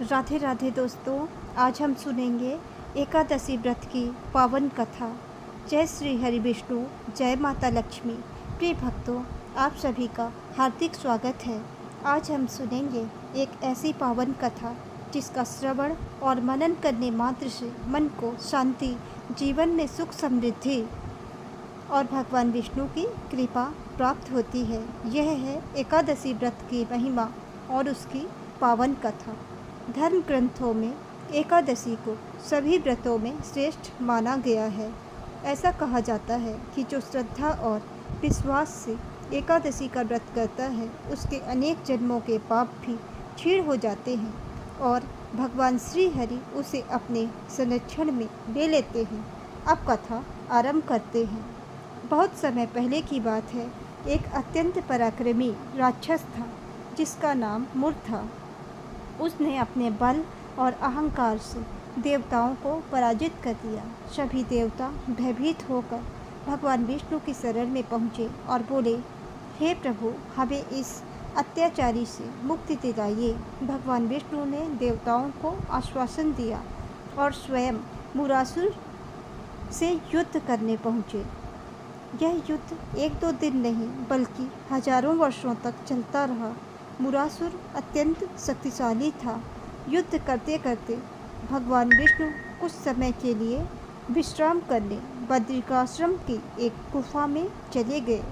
राधे राधे दोस्तों, आज हम सुनेंगे एकादशी व्रत की पावन कथा। जय श्री हरि विष्णु, जय माता लक्ष्मी। प्रिय भक्तों, आप सभी का हार्दिक स्वागत है। आज हम सुनेंगे एक ऐसी पावन कथा जिसका श्रवण और मनन करने मात्र से मन को शांति, जीवन में सुख समृद्धि और भगवान विष्णु की कृपा प्राप्त होती है। यह है एकादशी व्रत की महिमा और उसकी पावन कथा। धर्म ग्रंथों में एकादशी को सभी व्रतों में श्रेष्ठ माना गया है। ऐसा कहा जाता है कि जो श्रद्धा और विश्वास से एकादशी का व्रत करता है उसके अनेक जन्मों के पाप भी क्षीण हो जाते हैं और भगवान श्री हरि उसे अपने संरक्षण में ले लेते हैं। अब कथा आरंभ करते हैं। बहुत समय पहले की बात है। एक अत्यंत पराक्रमी राक्षस था जिसका नाम मुर था। उसने अपने बल और अहंकार से देवताओं को पराजित कर दिया। सभी देवता भयभीत होकर भगवान विष्णु की शरण में पहुँचे और बोले, हे प्रभु, हमें इस अत्याचारी से मुक्ति दिलाइए। भगवान विष्णु ने देवताओं को आश्वासन दिया और स्वयं मुरासुर से युद्ध करने पहुँचे। यह युद्ध एक दो दिन नहीं बल्कि हजारों वर्षों तक चलता रहा। मुरासुर अत्यंत शक्तिशाली था। युद्ध करते करते भगवान विष्णु कुछ समय के लिए विश्राम करने बद्रिकाश्रम की एक गुफा में चले गए।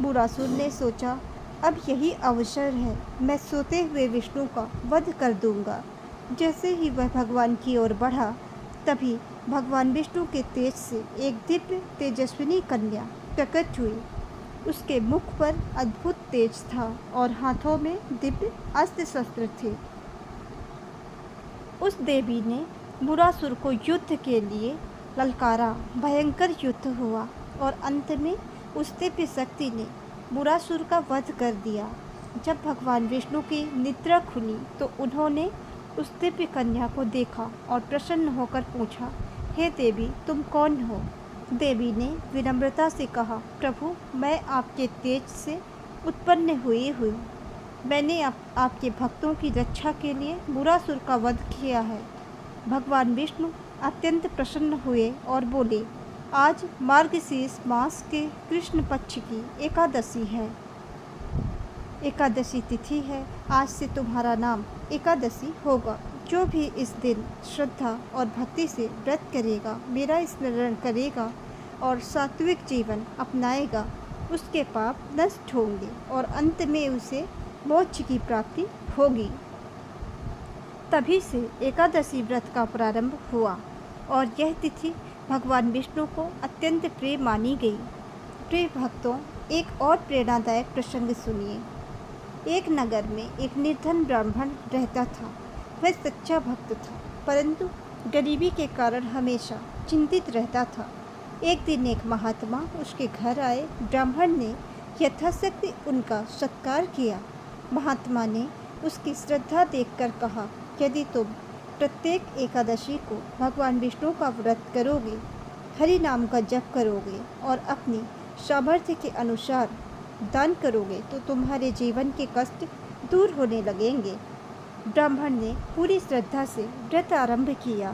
मुरासुर ने सोचा, अब यही अवसर है, मैं सोते हुए विष्णु का वध कर दूंगा। जैसे ही वह भगवान की ओर बढ़ा, तभी भगवान विष्णु के तेज से एक दिव्य तेजस्विनी कन्या प्रकट हुई। उसके मुख पर अद्भुत तेज था और हाथों में दिव्य अस्त्र शस्त्र थे। उस देवी ने मुरासुर को युद्ध के लिए ललकारा। भयंकर युद्ध हुआ और अंत में उस दिव्य शक्ति ने मुरासुर का वध कर दिया। जब भगवान विष्णु की निद्रा खुली तो उन्होंने उस दिव्य कन्या को देखा और प्रसन्न होकर पूछा, हे देवी, तुम कौन हो? देवी ने विनम्रता से कहा, प्रभु, मैं आपके तेज से उत्पन्न हुई हूँ। मैंने आपके भक्तों की रक्षा के लिए मुरासुर का वध किया है। भगवान विष्णु अत्यंत प्रसन्न हुए और बोले, आज मार्गशीर्ष मास के कृष्ण पक्ष की एकादशी है। एकादशी तिथि है। आज से तुम्हारा नाम एकादशी होगा। जो भी इस दिन श्रद्धा और भक्ति से व्रत करेगा, मेरा स्मरण करेगा और सात्विक जीवन अपनाएगा, उसके पाप नष्ट होंगे और अंत में उसे मोक्ष की प्राप्ति होगी। तभी से एकादशी व्रत का प्रारंभ हुआ और यह तिथि भगवान विष्णु को अत्यंत प्रिय मानी गई। प्रिय भक्तों, एक और प्रेरणादायक प्रसंग सुनिए। एक नगर में एक निर्धन ब्राह्मण रहता था। वह सच्चा भक्त था, परंतु गरीबी के कारण हमेशा चिंतित रहता था। एक दिन एक महात्मा उसके घर आए। ब्राह्मण ने यथाशक्ति उनका सत्कार किया। महात्मा ने उसकी श्रद्धा देखकर कहा, यदि तुम प्रत्येक एकादशी को भगवान विष्णु का व्रत करोगे, हरि नाम का जप करोगे और अपनी सामर्थ्य के अनुसार दान करोगे तो तुम्हारे जीवन के कष्ट दूर होने लगेंगे। ब्राह्मण ने पूरी श्रद्धा से व्रत आरंभ किया।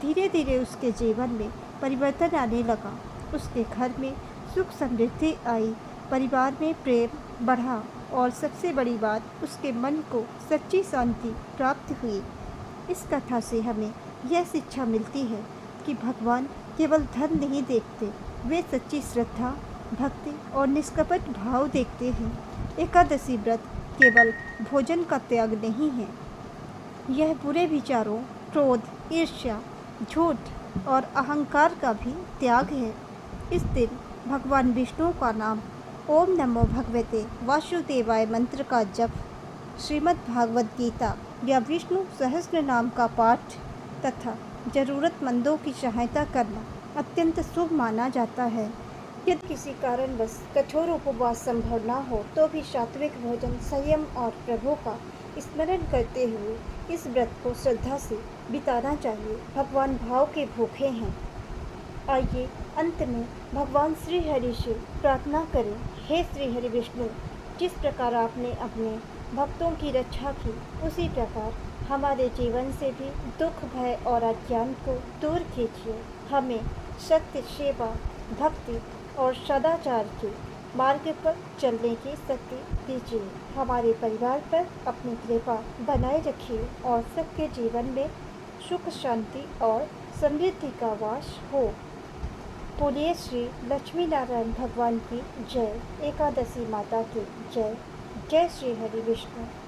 धीरे धीरे उसके जीवन में परिवर्तन आने लगा। उसके घर में सुख समृद्धि आई, परिवार में प्रेम बढ़ा और सबसे बड़ी बात, उसके मन को सच्ची शांति प्राप्त हुई। इस कथा से हमें यह शिक्षा मिलती है कि भगवान केवल धन नहीं देखते, वे सच्ची श्रद्धा, भक्ति और निष्कपट भाव देखते हैं। एकादशी व्रत केवल भोजन का त्याग नहीं है, यह बुरे विचारों, क्रोध, ईर्ष्या, झूठ और अहंकार का भी त्याग है। इस दिन भगवान विष्णु का नाम ओम नमो भगवते वासुदेवाय मंत्र का जप, श्रीमद् भागवत गीता या विष्णु सहस्त्र नाम का पाठ तथा जरूरतमंदों की सहायता करना अत्यंत शुभ माना जाता है। यदि किसी कारणवश कठोर उपवास संभव न हो तो भी सात्विक भोजन, संयम और प्रभु का स्मरण करते हुए इस व्रत को श्रद्धा से बिताना चाहिए। भगवान भाव के भूखे हैं। आइए अंत में भगवान श्री हरि से प्रार्थना करें, हे श्री हरि विष्णु, जिस प्रकार आपने अपने भक्तों की रक्षा की, उसी प्रकार हमारे जीवन से भी दुख, भय और अज्ञान को दूर कीजिए। हमें सत्य, सेवा, भक्ति और सदाचार के मार्ग पर चलने की शक्ति दीजिए। हमारे परिवार पर अपनी कृपा बनाए रखिए और सबके जीवन में सुख, शांति और समृद्धि का वास हो। बोलिए श्री लक्ष्मी नारायण भगवान की जय। एकादशी माता की जय। जय श्री हरि विष्णु।